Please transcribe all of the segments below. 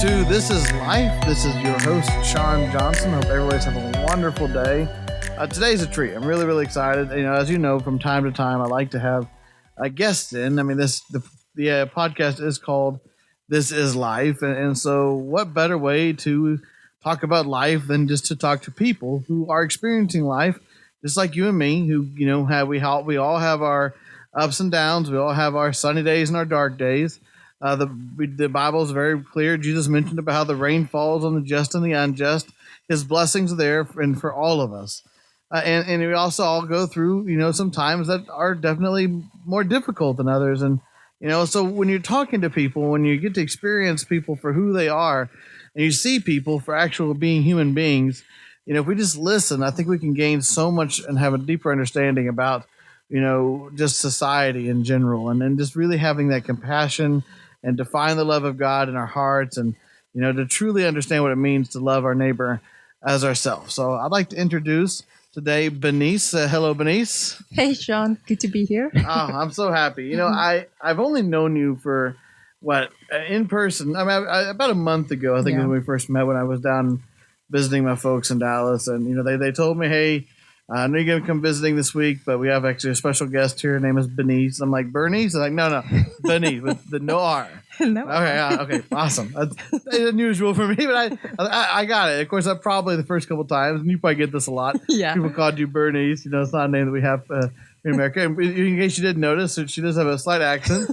to This Is Life. This is your host, Shawn Johnson. Hope everybody's having a wonderful day. Today's a treat. I'm really, really excited. As you know, from time to time, I like to have guests in. The podcast is called This Is Life. And so what better way to talk about life than just to talk to people who are experiencing life, just like you and me, who, we all have our ups and downs. We all have our sunny days and our dark days. The Bible is very clear. Jesus mentioned about how the rain falls on the just and the unjust. His blessings are there for all of us. And we also all go through, some times that are definitely more difficult than others. And, so when you're talking to people, when you get to experience people for who they are, and you see people for actual being human beings, if we just listen, I think we can gain so much and have a deeper understanding about, just society in general, and then just really having that compassion and to find the love of God in our hearts, and to truly understand what it means to love our neighbor as ourselves. So I'd like to introduce today Benice. Hello, Benice. Hey, Shawn. Good to be here. Oh, I'm so happy. I've only known you for in person. About a month ago, I think when we first met, when I was down visiting my folks in Dallas, and they told me, hey, I know you're going to come visiting this week, but we have actually a special guest here. Her name is Benice. I'm like, Bernice? I'm like, no, Benice with the no R. No. Okay, awesome. That's unusual for me, but I got it. Of course, I probably the first couple of times, and you probably get this a lot. Yeah. People called you Bernice. It's not a name that we have in America. And in case you didn't notice, she does have a slight accent.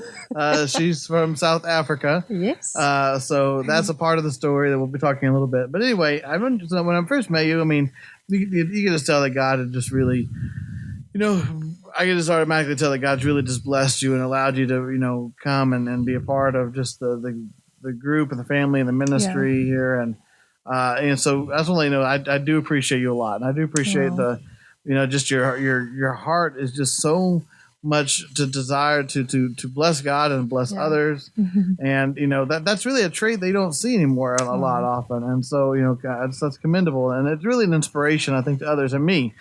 She's from South Africa. Yes. So that's a part of the story that we'll be talking a little bit. But anyway, when I first met you, you can just tell that God had just really, I can just automatically tell that God's really just blessed you and allowed you to, come and be a part of just the group and the family and the ministry here. And so I just want to know, I do appreciate you a lot. And I do appreciate just your heart is just so much to desire to bless God and bless others. And, that's really a trait that you don't see anymore a lot often. And so, that's commendable. And it's really an inspiration, I think, to others and me.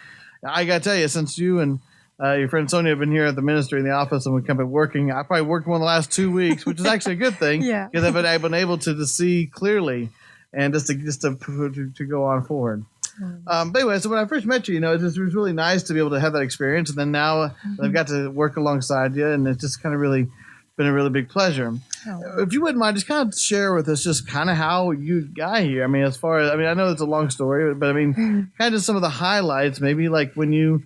I got to tell you, since you and your friend Sonia have been here at the ministry in the office and we've been working, I probably worked one of the last 2 weeks, which is actually a good thing. Because I've been able to see clearly and just to go on forward. But anyway, so when I first met you, it was really nice to be able to have that experience. And then now I've got to work alongside you, and it's just kind of really been a really big pleasure. If you wouldn't mind, just kind of share with us just kind of how you got here. As far as, I know it's a long story, but kind of just some of the highlights, maybe like when you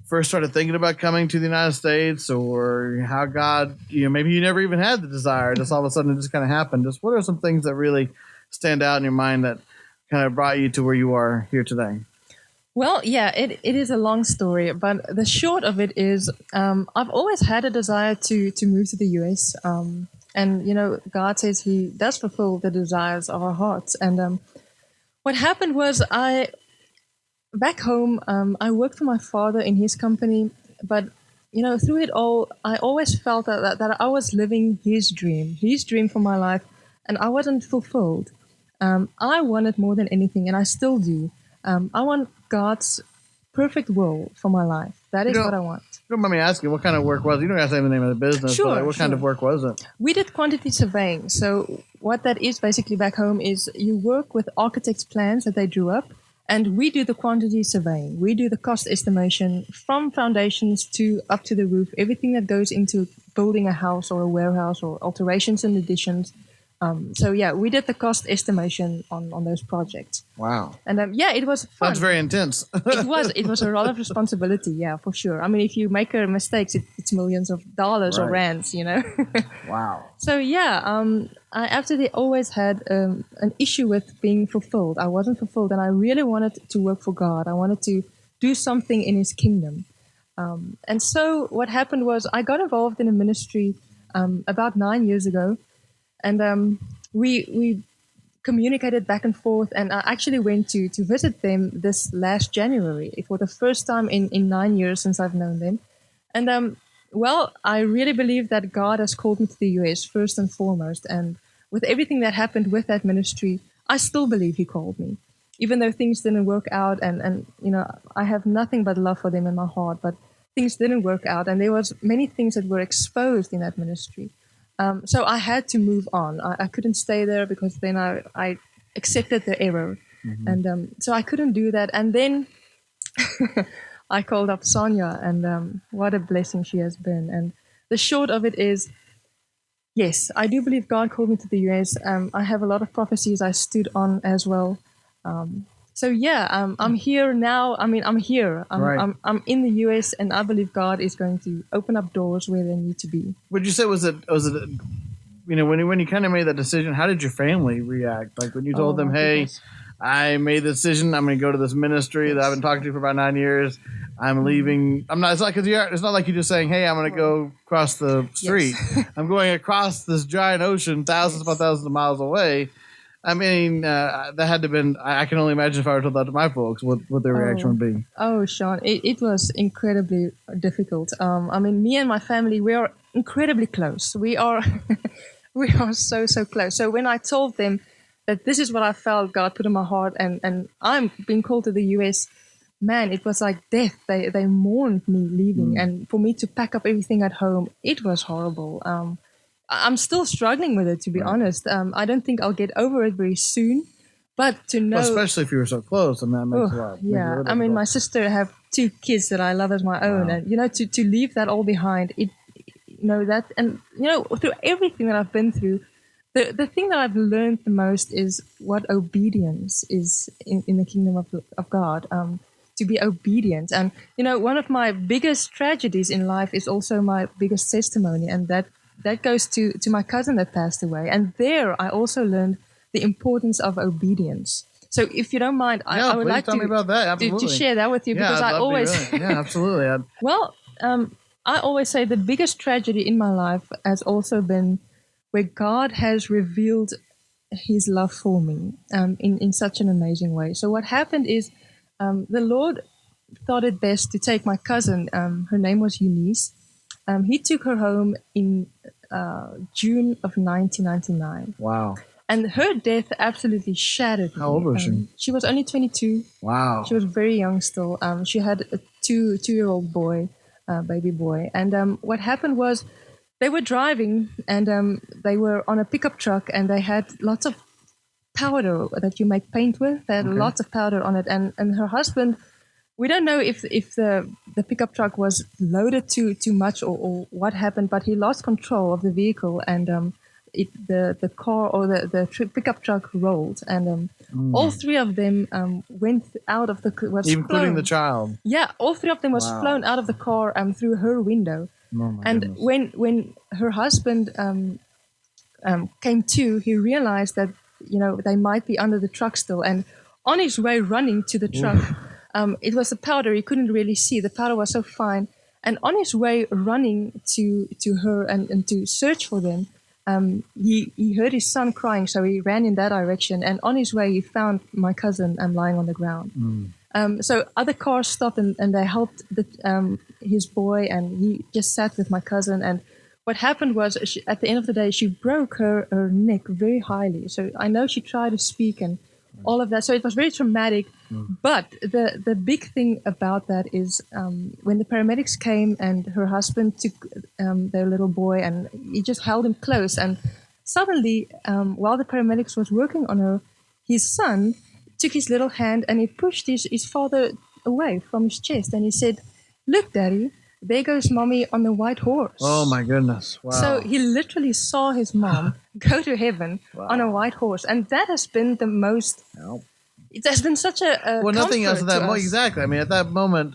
first started thinking about coming to the United States, or how God, maybe you never even had the desire, just all of a sudden it just kind of happened. Just what are some things that really stand out in your mind that kind of brought you to where you are here today? Well, it is a long story, but the short of it is I've always had a desire to move to the US. And, God says he does fulfill the desires of our hearts. And what happened was back home, I worked for my father in his company, but, through it all, I always felt that I was living his dream for my life, and I wasn't fulfilled. I want it more than anything, and I still do. I want God's perfect will for my life. That is what I want. You don't mind me asking what kind of work was it? You don't have to say the name of the business. Sure, but what kind of work was it? We did quantity surveying. So what that is basically back home is you work with architects' plans that they drew up, and we do the quantity surveying. We do the cost estimation from foundations to up to the roof, everything that goes into building a house or a warehouse or alterations and additions. We did the cost estimation on those projects. Wow. And it was fun. That's very intense. It was a lot of responsibility. Yeah, for sure. If you make a mistake, it's millions of dollars or rands, Wow. So I absolutely always had an issue with being fulfilled. I wasn't fulfilled, and I really wanted to work for God. I wanted to do something in his kingdom. And so what happened was I got involved in a ministry about 9 years ago. And we communicated back and forth, and I actually went to visit them this last January for the first time in 9 years since I've known them. And I really believe that God has called me to the US first and foremost. And with everything that happened with that ministry, I still believe he called me. Even though things didn't work out, and I have nothing but love for them in my heart, but things didn't work out, and there was many things that were exposed in that ministry. So I had to move on. I couldn't stay there because then I accepted the error. And so I couldn't do that. And then I called up Sonia, and what a blessing she has been. And the short of it is, yes, I do believe God called me to the US. I have a lot of prophecies I stood on as well. So yeah, I'm here now. I mean, I'm here. Right. I'm in the US, and I believe God is going to open up doors where they need to be. Would you say was it when you kind of made that decision? How did your family react? Like when you told Oh, them, my "Hey, goodness. I made the decision. I'm going to go to this ministry that I've been talking to for about 9 years. I'm leaving. I'm not. It's not because it's not like you're just saying, "Hey, I'm going to go across the street." Yes. I'm going across this giant ocean, thousands upon thousands of miles away. I mean, that had to have been. I can only imagine if I were told that to my folks, what their reaction would be. Oh, Shawn, it was incredibly difficult. I mean, me and my family, we are incredibly close. We are, we are so close. So when I told them that this is what I felt God put in my heart, and I'm being called to the US, man, it was like death. They mourned me leaving, and for me to pack up everything at home, it was horrible. I'm still struggling with it, to be honest. I don't think I'll get over it very soon. But to know, Well, especially if you were so close, and that makes a lot. yeah, I mean, my sister have 2 kids that I love as my own, and to leave that all behind, that, and through everything that I've been through, the thing that I've learned the most is what obedience is in the kingdom of God. To be obedient, and one of my biggest tragedies in life is also my biggest testimony, and that goes to my cousin that passed away, and there I also learned the importance of obedience. So if you don't mind, I would like tell me about that. to share that with you, because I always absolutely. well, I always say the biggest tragedy in my life has also been where God has revealed His love for me in such an amazing way. So what happened is the Lord thought it best to take my cousin. Her name was Eunice. He took her home in June of 1999. Wow. And her death absolutely shattered me. How old was she? She was only 22. Wow. She was very young still. She had a two-year-old boy, baby boy. And what happened was they were driving, and they were on a pickup truck, and they had lots of powder that you make paint with. They had lots of powder on it. And her husband, we don't know if the pickup truck was loaded too much or what happened, but he lost control of the vehicle, and the car or the pickup truck rolled, and all 3 of them went out of the including the child. Yeah, all 3 of them was flown out of the car through her window. And goodness. when her husband came to, he realized that they might be under the truck still, and on his way running to the truck, it was the powder. He couldn't really see. The powder was so fine, and on his way running to her and to search for them, he heard his son crying, so he ran in that direction. And on his way, he found my cousin lying on the ground. So other cars stopped, and they helped his boy, and he just sat with my cousin. And what happened was, at the end of the day, she broke her neck very highly. So I know she tried to speak and all of that. So it was very traumatic. But the big thing about that is when the paramedics came, and her husband took their little boy, and he just held him close. And suddenly, while the paramedics was working on her, his son took his little hand, and he pushed his father away from his chest. And he said, "Look, Daddy, there goes Mommy on the white horse." Oh, my goodness. Wow. So he literally saw his mom go to heaven on a white horse. And that has been the most... It has been such a well, nothing else at that moment. us. Exactly. I mean, at that moment,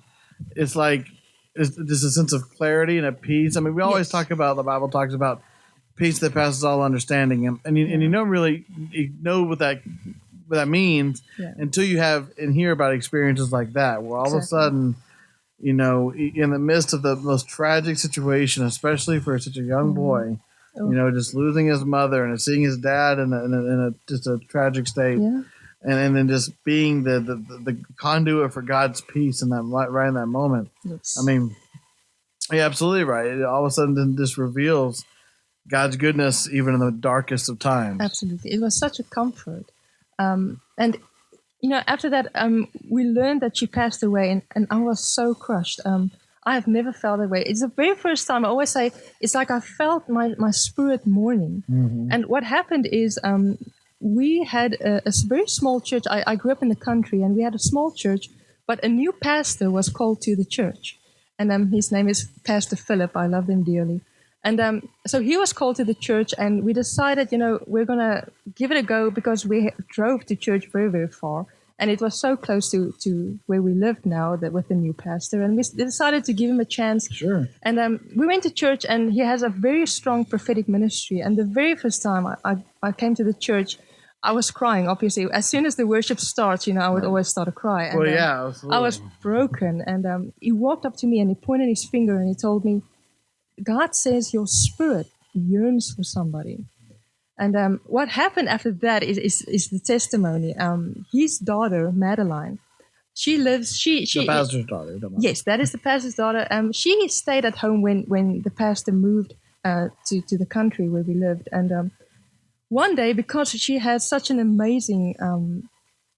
it's like there's a sense of clarity and a peace. I mean, we always talk about, the Bible talks about peace that passes all understanding, and you don't really know what that means until you have and hear about experiences like that, where all of a sudden, in the midst of the most tragic situation, especially for such a young boy, just losing his mother and seeing his dad in a just a tragic state. Yeah. And then just being the conduit for God's peace in that right in that moment. Yes. I mean, yeah, absolutely right. It all of a sudden just reveals God's goodness even in the darkest of times. Absolutely, it was such a comfort. And after that, we learned that she passed away, and I was so crushed. I have never felt that way. It's the very first time. I always say it's like I felt my spirit mourning. And what happened is we had a very small church. I grew up in the country, and we had a small church, but a new pastor was called to the church. And his name is Pastor Philip. I love him dearly. And so he was called to the church, and we decided, we're going to give it a go because we drove to church very, very far. And it was so close to where we lived now that with the new pastor. And we decided to give him a chance. Sure. And we went to church, and he has a very strong prophetic ministry. And the very first time I came to the church, I was crying, obviously. As soon as the worship starts, I would always start to cry. And, well, yeah, absolutely. I was broken. And he walked up to me, and he pointed his finger, and he told me, God says your spirit yearns for somebody. And what happened after that is the testimony. His daughter, Madeline, she lives. She the pastor's daughter. Yes, that is the pastor's daughter. She stayed at home when the pastor moved to the country where we lived. And one day, because she had such an amazing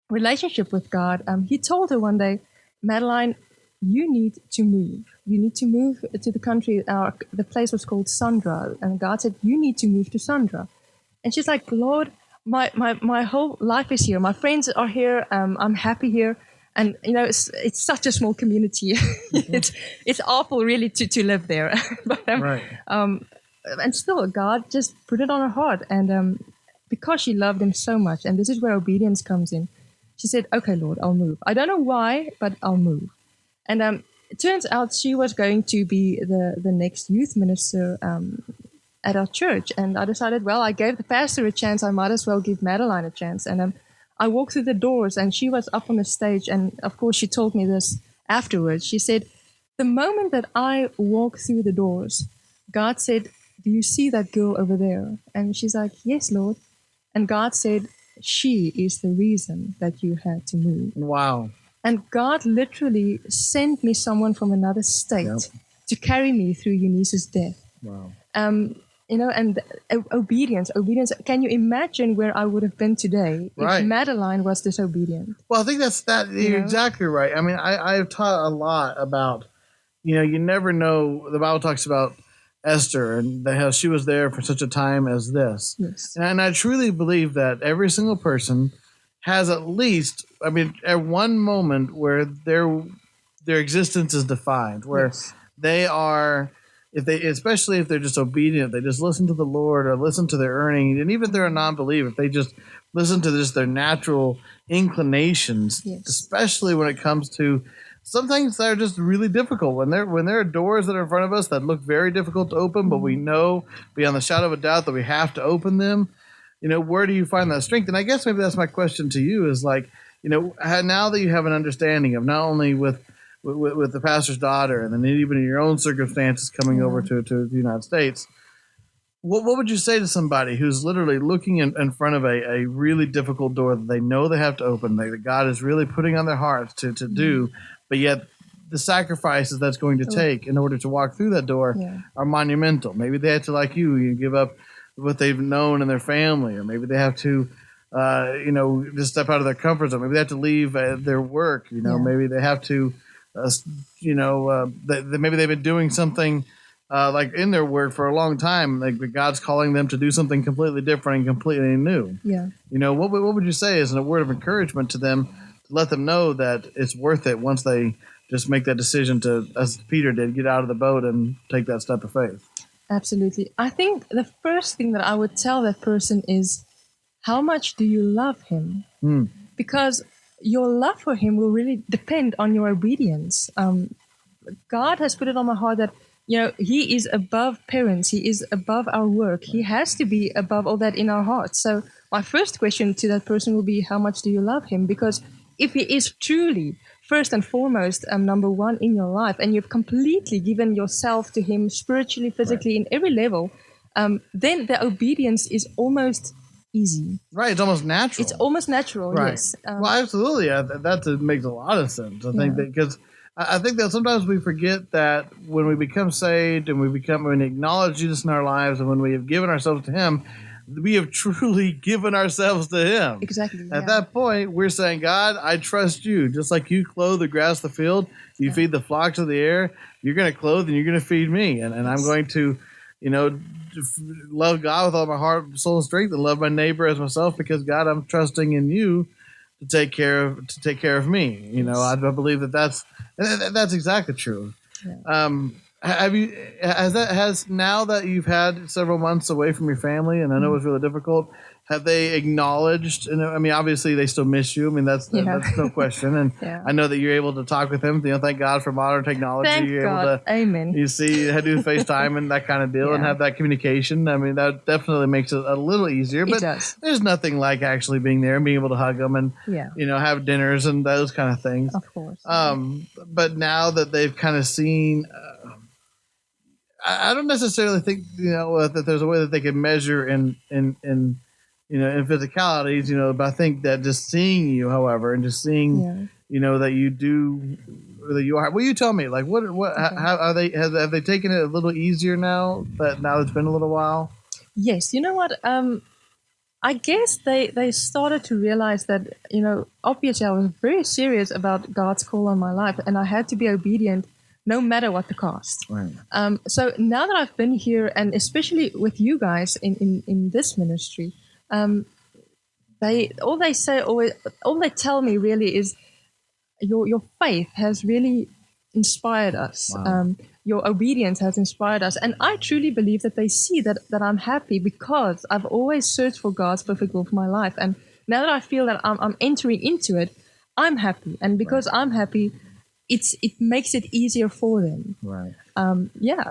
relationship with God, he told her one day, Madeline, you need to move. You need to move to the country. The place was called Sandra, and God said, you need to move to Sandra. And she's like, Lord, my whole life is here. My friends are here. I'm happy here. And, it's such a small community. It's awful, really, to live there. But, right. And still, God just put it on her heart. And because she loved him so much, and this is where obedience comes in, she said, okay, Lord, I'll move. I don't know why, but I'll move. And it turns out she was going to be the next youth minister at our church. And I decided, well, I gave the pastor a chance. I might as well give Madeline a chance. And I walked through the doors, and she was up on the stage. And, of course, she told me this afterwards. She said, the moment that I walked through the doors, God said, do you see that girl over there? And she's like, yes, Lord. And God said, she is the reason that you had to move. Wow. And God literally sent me someone from another state to carry me through Eunice's death. Wow. And obedience. Can you imagine where I would have been today if Madeline was disobedient? Well, I think you're exactly right. I mean, I've taught a lot about, you never know. The Bible talks about Esther and how she was there for such a time as this. Yes. And I truly believe that every single person has at least, at one moment where their existence is defined, where they are, especially if they're just obedient, they just listen to the Lord or listen to their earning, and even if they're a non-believer, if they just listen to just their natural inclinations, especially when it comes to some things that are just really difficult. When there are doors that are in front of us that look very difficult to open, but we know beyond the shadow of a doubt that we have to open them. Where do you find that strength? And I guess maybe that's my question to you is like, now that you have an understanding of not only with the pastor's daughter and then even in your own circumstances coming over to the United States, what would you say to somebody who's literally looking in front of a really difficult door that they know they have to open, that God is really putting on their hearts to do, but yet the sacrifices that's going to take in order to walk through that door are monumental. Maybe they have to, like you give up what they've known in their family, or maybe they have to, just step out of their comfort zone. Maybe they have to leave their work. Maybe they have to, maybe they've been doing something like in their work for a long time. Like God's calling them to do something completely different and completely new. Yeah. What would you say as a word of encouragement to them to let them know that it's worth it once they just make that decision to, as Peter did, get out of the boat and take that step of faith? Absolutely. I think the first thing that I would tell that person is, how much do you love him? Because your love for him will really depend on your obedience. God has put it on my heart that, he is above parents. He is above our work. He has to be above all that in our hearts. So my first question to that person will be, how much do you love him? Because if he is truly first and foremost, number one in your life, and you've completely given yourself to him spiritually, physically, in every level, then the obedience is almost easy. Right, it's almost natural. It's almost natural, right. Yes. Well, absolutely. That makes a lot of sense. I think that because I think that sometimes we forget that when we become saved and when we acknowledge Jesus in our lives and when we have given ourselves to him, we have truly given ourselves to him. Exactly. At that point, we're saying, God, I trust you. Just like you clothe the grass of the field, you feed the flocks of the air, you're going to clothe and you're going to feed me. And I'm going to, love God with all my heart, soul, and strength, and love my neighbor as myself, because God, I'm trusting in you to take care of me. I believe that's exactly true. Yeah. Has now that you've had several months away from your family, and I know it was really difficult, have they acknowledged? And I mean, obviously they still miss you. I mean, that's no question. And I know that you're able to talk with them. Thank God for modern technology. Thank you're God. able to, Amen. You see, you had to do FaceTime and that kind of deal, and have that communication. I mean, that definitely makes it a little easier. But it does. There's nothing like actually being there and being able to hug them and have dinners and those kind of things. Of course. But now that they've kind of seen. I don't necessarily think that there's a way that they can measure in physicalities, but I think that just seeing you, however, and just seeing that you do, that you are. Well, you tell me, like how are they? Have they taken it a little easier now that it's been a little while? Yes, you know what? I guess they started to realize that obviously I was very serious about God's call on my life, and I had to be obedient no matter what the cost. Right. So now that I've been here, and especially with you guys in this ministry, they tell me really is your faith has really inspired us. Wow. Your obedience has inspired us, and I truly believe that they see that I'm happy because I've always searched for God's perfect will for my life, and now that I feel that I'm entering into it, I'm happy, and because I'm happy, it makes it easier for them. Right.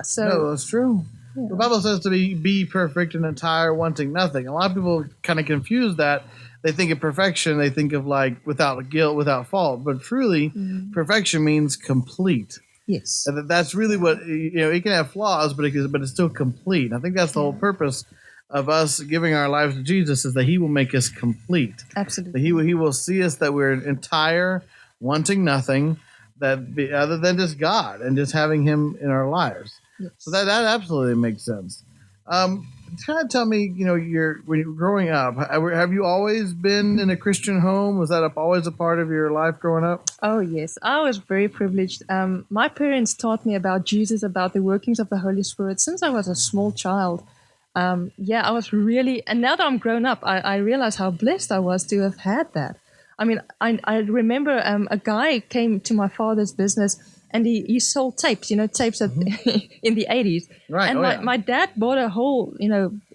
So no, that's true. Yeah. The Bible says to be perfect and entire, wanting nothing. A lot of people kind of confuse that. They think of perfection, they think of like without guilt, without fault. But truly, perfection means complete. Yes. And that's really what, it can have flaws, but it's still complete. I think that's the whole purpose of us giving our lives to Jesus, is that he will make us complete. Absolutely. That he will see us that we're entire, wanting nothing, other than just God and just having him in our lives. Yes. So that absolutely makes sense. Kind of tell me, when you're growing up, have you always been in a Christian home? Was that always a part of your life growing up? Oh, yes. I was very privileged. My parents taught me about Jesus, about the workings of the Holy Spirit since I was a small child. I was really, and now that I'm grown up, I realize how blessed I was to have had that. I mean, I remember a guy came to my father's business and he sold tapes, tapes in the 80s. Right. And my dad bought a whole,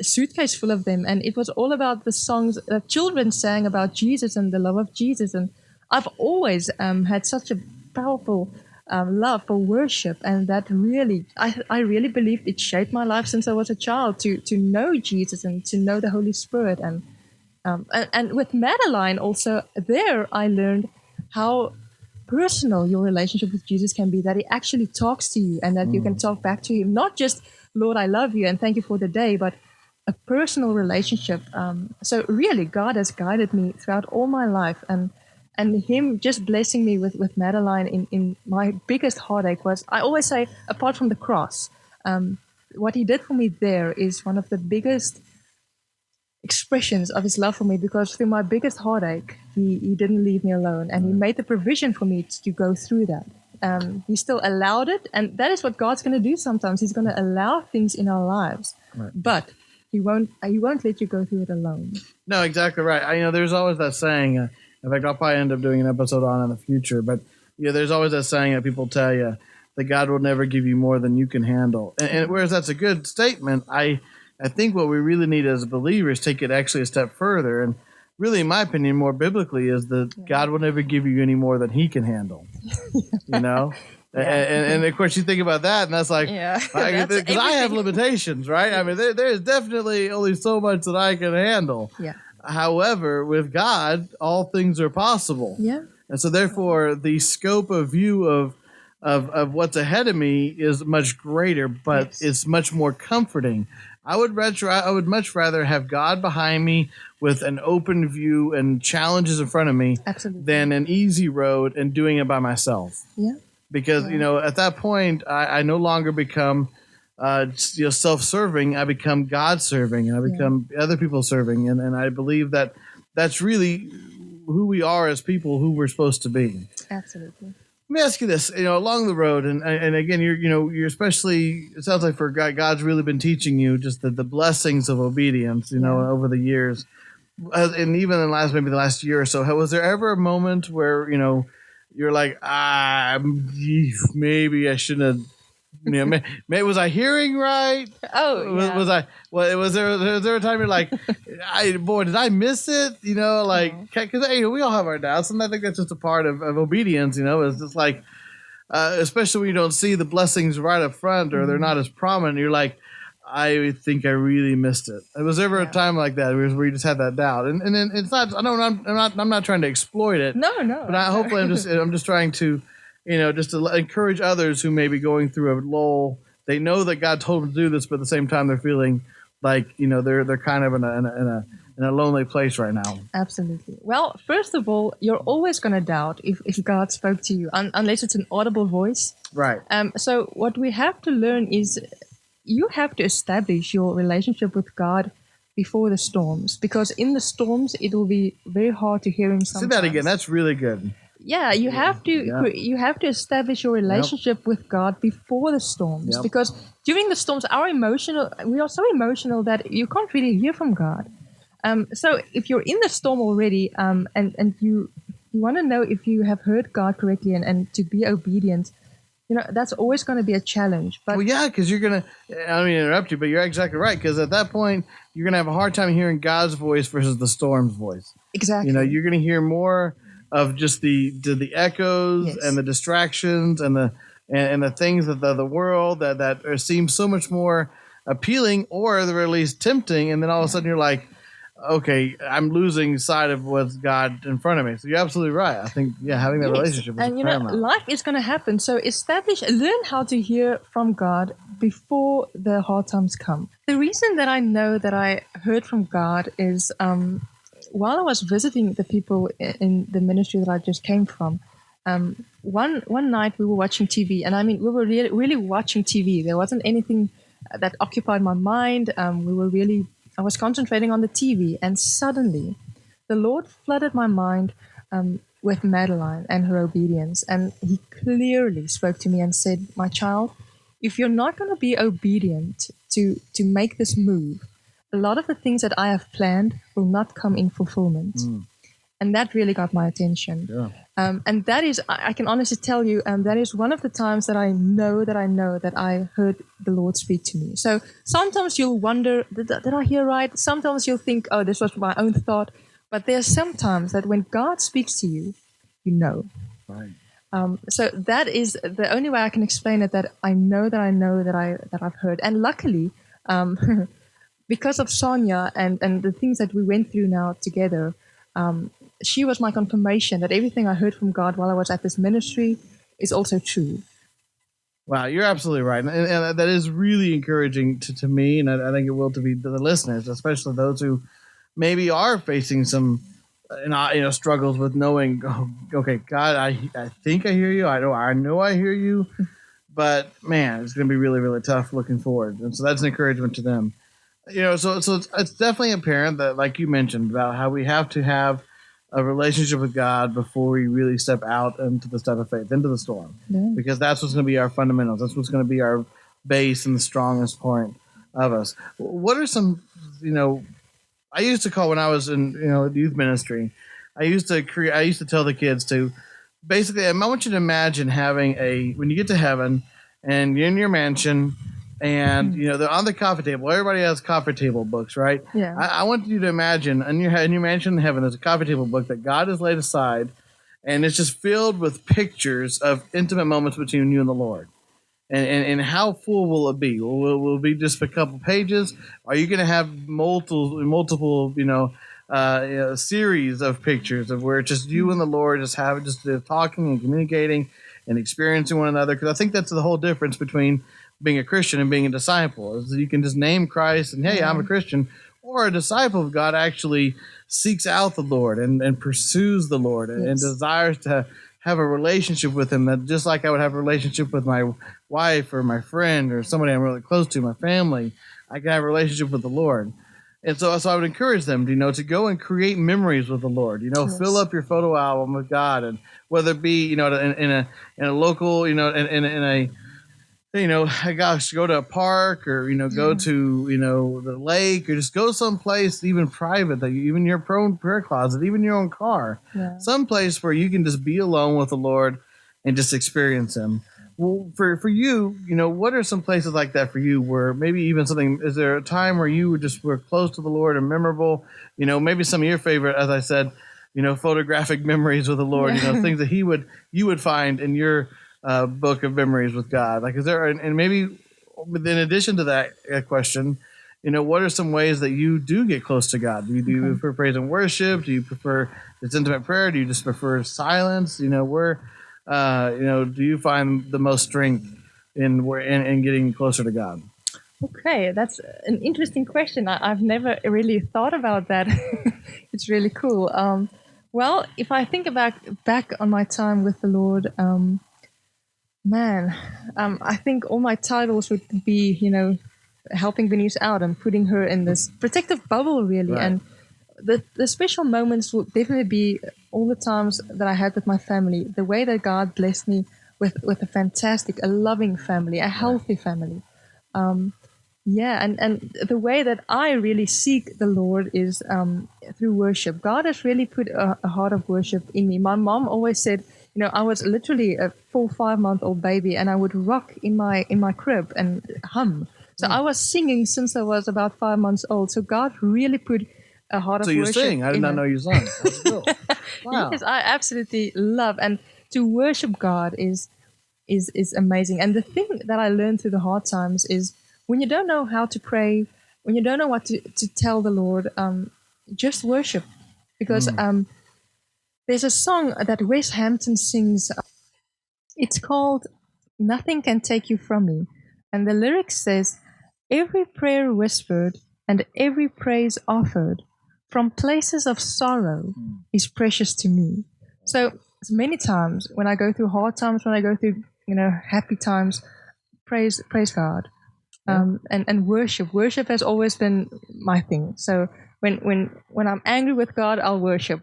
suitcase full of them. And it was all about the songs that children sang about Jesus and the love of Jesus. And I've always had such a powerful love for worship. And that really, I really believe it shaped my life since I was a child to know Jesus and to know the Holy Spirit. And with Madeline also, there I learned how personal your relationship with Jesus can be, that he actually talks to you and that you can talk back to him. Not just, Lord, I love you and thank you for the day, but a personal relationship. So really, God has guided me throughout all my life. And him just blessing me with Madeline in my biggest heartache was, I always say, apart from the cross, what he did for me there is one of the biggest expressions of his love for me, because through my biggest heartache, he didn't leave me alone, and he made the provision for me to go through that. He still allowed it, and that is what God's going to do sometimes. He's going to allow things in our lives, but he won't let you go through it alone. No, exactly right. There's always that saying, in fact, I'll probably end up doing an episode on it in the future, but there's always that saying that people tell you that God will never give you more than you can handle. And whereas that's a good statement, I think what we really need as believers take it actually a step further, and really, in my opinion, more biblically, is that God will never give you any more than he can handle. And of course, you think about that, and that's like, because I have limitations, right? I mean, there's definitely only so much that I can handle. Yeah. However, with God, all things are possible. Yeah. And so, therefore, the scope of view of what's ahead of me is much greater, but it's much more comforting. I would much rather have God behind me with an open view and challenges in front of me than an easy road and doing it by myself. Yeah. Because, at that point, I no longer become self-serving, I become God-serving, and I become other people serving, and I believe that that's really who we are as people, who we're supposed to be. Absolutely. Let me ask you this: along the road, and again, you're especially. It sounds like for God, God's really been teaching you just the blessings of obedience, over the years, and even in maybe the last year or so. Was there ever a moment where you're like, maybe I shouldn't have. Was I hearing right? Oh, yeah. Was I? Well, was there a time you're like, did I miss it? Because we all have our doubts, and I think that's just a part of obedience. It's just like, especially when you don't see the blessings right up front, or they're not as prominent. You're like, I think I really missed it. Was there ever a time like that where you just had that doubt? And then it's not. I'm not trying to exploit it. No. But hopefully, I'm just trying to. Just to encourage others who may be going through a lull. They know that God told them to do this, but at the same time, they're feeling like they're kind of in a lonely place right now. Absolutely. Well, first of all, you're always going to doubt if God spoke to you, unless it's an audible voice. Right. So what we have to learn is you have to establish your relationship with God before the storms, because in the storms it will be very hard to hear Him sometimes. Say that again. That's really good. Yeah, you have to establish your relationship with God before the storms, because during the storms, we are so emotional that you can't really hear from God. So if you're in the storm already, and you want to know if you have heard God correctly and to be obedient, that's always going to be a challenge. But because you're gonna. I don't mean to interrupt you, but you're exactly right. Because at that point, you're gonna have a hard time hearing God's voice versus the storm's voice. Exactly. You're gonna hear more of just the echoes and the distractions and the things of the world that seem so much more appealing, or at the very least tempting, and then all of a sudden you're like, okay, I'm losing sight of what's God in front of me. So you're absolutely right. I think having that relationship is paramount. Life is going to happen. So learn how to hear from God before the hard times come. The reason that I know that I heard from God is while I was visiting the people in the ministry that I just came from, one night we were watching TV, and we were really watching TV. There wasn't anything that occupied my mind. I was concentrating on the TV, and suddenly the Lord flooded my mind with Madeline and her obedience, and He clearly spoke to me and said, "My child, if you're not going to be obedient to make this move, a lot of the things that I have planned will not come in fulfillment." And that really got my attention. Yeah. And that is, I can honestly tell you, that is one of the times that I know that I heard the Lord speak to me. So sometimes you'll wonder, did I hear right? Sometimes you'll think, oh, this was my own thought. But there's sometimes that when God speaks to you, you know. Right. So that is the only way I can explain it, that I know that I've heard. And luckily, because of Sonia and the things that we went through now together, she was my confirmation that everything I heard from God while I was at this ministry is also true. Wow, you're absolutely right. And that is really encouraging to me, and I think it will to the listeners, especially those who maybe are facing some struggles with knowing, okay, God, I think I hear you. I know I hear you. But, man, it's going to be really, really tough looking forward. And so that's an encouragement to them. So it's definitely apparent that, like you mentioned, about how we have to have a relationship with God before we really step out into the step of faith, into the storm. Yeah. Because that's what's going to be our fundamentals. That's what's going to be our base and the strongest point of us. What are some, I used to call, when I was in, youth ministry, I used to tell the kids to, basically, I want you to imagine having when you get to heaven and you're in your mansion, and they're on the coffee table. Everybody has coffee table books, right? Yeah. I want you to imagine in your mansion in heaven, there's a coffee table book that God has laid aside, and it's just filled with pictures of intimate moments between you and the Lord. And how full will it be? Will it be just a couple pages? Are you going to have multiple series of pictures of where it's just you and the Lord just talking and communicating and experiencing one another? Because I think that's the whole difference between being a Christian and being a disciple, is you can just name Christ and, hey, I'm a Christian, or a disciple of God actually seeks out the Lord and pursues the Lord and desires to have a relationship with him, that just like I would have a relationship with my wife or my friend or somebody I'm really close to, my family, I can have a relationship with the Lord. And so I would encourage them, to go and create memories with the Lord. Fill Yes. up your photo album with God, and whether it be, in a local, in a gosh, go to a park, or go to the lake, or just go someplace even private, that even your own prayer closet, even your own car, Yeah. someplace where you can just be alone with the Lord and just experience Him. Well, for you, what are some places like that for you, where maybe even something? Is there a time where you were close to the Lord and memorable? Maybe some of your favorite, as I said, photographic memories with the Lord. Yeah. Things that you would find in your book of memories with God. Like, is there, and maybe in addition to that question, what are some ways that you do get close to God? Do you prefer praise and worship? Do you prefer this intimate prayer? Do you just prefer silence? Where, do you find the most strength in getting closer to God? Okay, that's an interesting question. I've never really thought about that. It's really cool. Well, if I think back on my time with the Lord, man, I think all my titles would be, helping Benice out and putting her in this protective bubble, really. Right. And the special moments would definitely be all the times that I had with my family. The way that God blessed me with a loving family, a healthy family. Yeah, and the way that I really seek the Lord is through worship. God has really put a heart of worship in me. My mom always said, I was literally a 4 or 5 month old baby, and I would rock in my crib and hum. So I was singing since I was about 5 months old. So God really put a heart of So you worship. sing? I did not know you sung. That's cool. Wow. Yes, I absolutely love, and to worship God is amazing. And the thing that I learned through the hard times is, when you don't know how to pray, when you don't know what to tell the Lord, just worship. Because there's a song that Wes Hampton sings. It's called "Nothing Can Take You From Me," and the lyrics says, "Every prayer whispered and every praise offered from places of sorrow is precious to me." So many times when I go through hard times, when I go through happy times, praise God. And worship has always been my thing. So when I'm angry with God, I'll worship.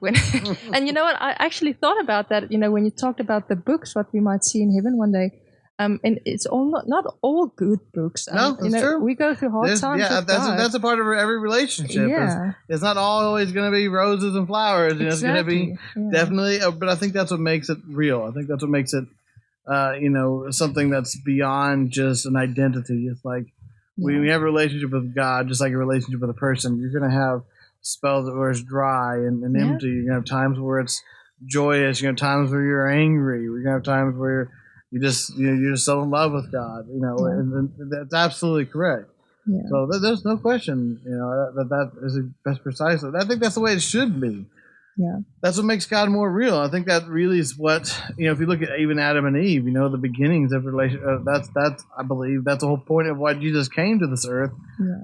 And you know what? I actually thought about that. When you talked about the books, what we might see in heaven one day. And it's all not all good books. No, that's true. We go through hard times. Yeah, with God. that's a part of every relationship. Yeah. It's not always going to be roses and flowers. Exactly. It's going to be definitely. But I think that's what makes it real. I think that's what makes it, something that's beyond just an identity. It's like when you have a relationship with God, just like a relationship with a person, you're going to have spells where it's dry and empty. You're going to have times where it's joyous. You're going to have times where you're angry. You're going to have times where you're just so in love with God, and that's absolutely correct. Yeah. So there's no question, that's precisely. I think that's the way it should be. Yeah. That's what makes God more real. I think that really is what, if you look at even Adam and Eve, the beginnings of relation. That's I believe that's the whole point of why Jesus came to this earth,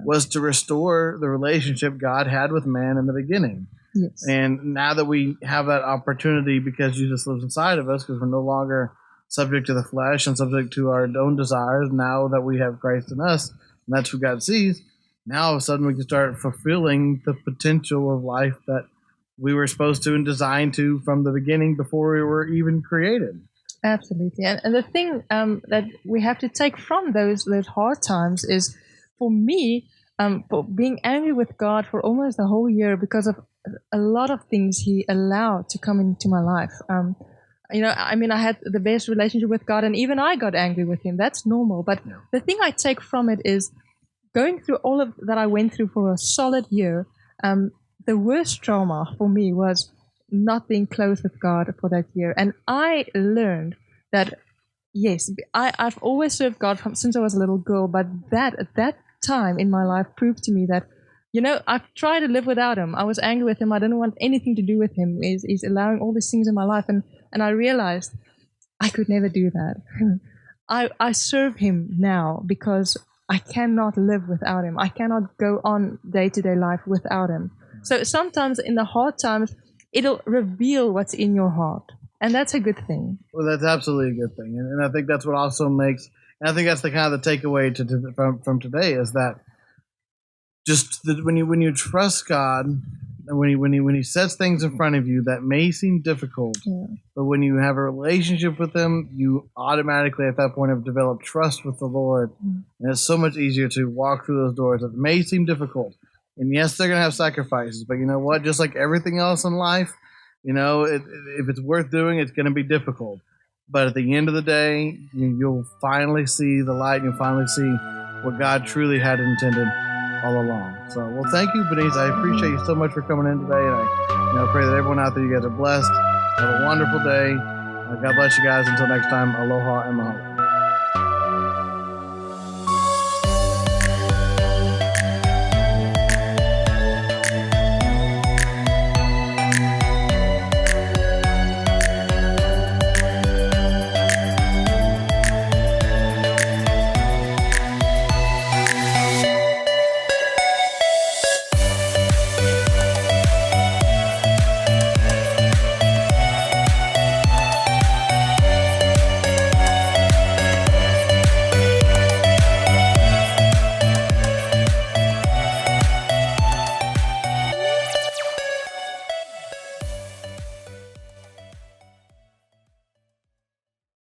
was to restore the relationship God had with man in the beginning. Yes. And now that we have that opportunity, because Jesus lives inside of us, because we're no longer subject to the flesh and subject to our own desires, now that we have Christ in us, and that's who God sees, now all of a sudden we can start fulfilling the potential of life that we were supposed to and designed to from the beginning, before we were even created. Absolutely. And the thing that we have to take from those hard times is, for me, for being angry with God for almost a whole year because of a lot of things He allowed to come into my life. I had the best relationship with God, and even I got angry with Him. That's normal. But the thing I take from it is, going through all of that I went through for a solid year, the worst trauma for me was not being close with God for that year. And I learned that, yes, I've always served God since I was a little girl, but at that time in my life proved to me that, I've tried to live without Him. I was angry with Him. I didn't want anything to do with Him. He's allowing all these things in my life. And I realized I could never do that. I serve Him now because I cannot live without Him. I cannot go on day-to-day life without Him. So sometimes in the hard times, it'll reveal what's in your heart. And that's a good thing. Well, that's absolutely a good thing, and I think that's what also makes. And I think that's the kind of the takeaway from today is that just that when you trust God, and when he sets things in front of you that may seem difficult, Yeah. but when you have a relationship with Him, you automatically at that point have developed trust with the Lord, and it's so much easier to walk through those doors that may seem difficult. And yes, they're going to have sacrifices, but you know what? Just like everything else in life, if it's worth doing, it's going to be difficult. But at the end of the day, you'll finally see the light, and you'll finally see what God truly had intended all along. So, well, thank you, Benice. I appreciate you so much for coming in today, and I pray that everyone out there, you guys are blessed. Have a wonderful day. God bless you guys. Until next time, aloha and mahalo.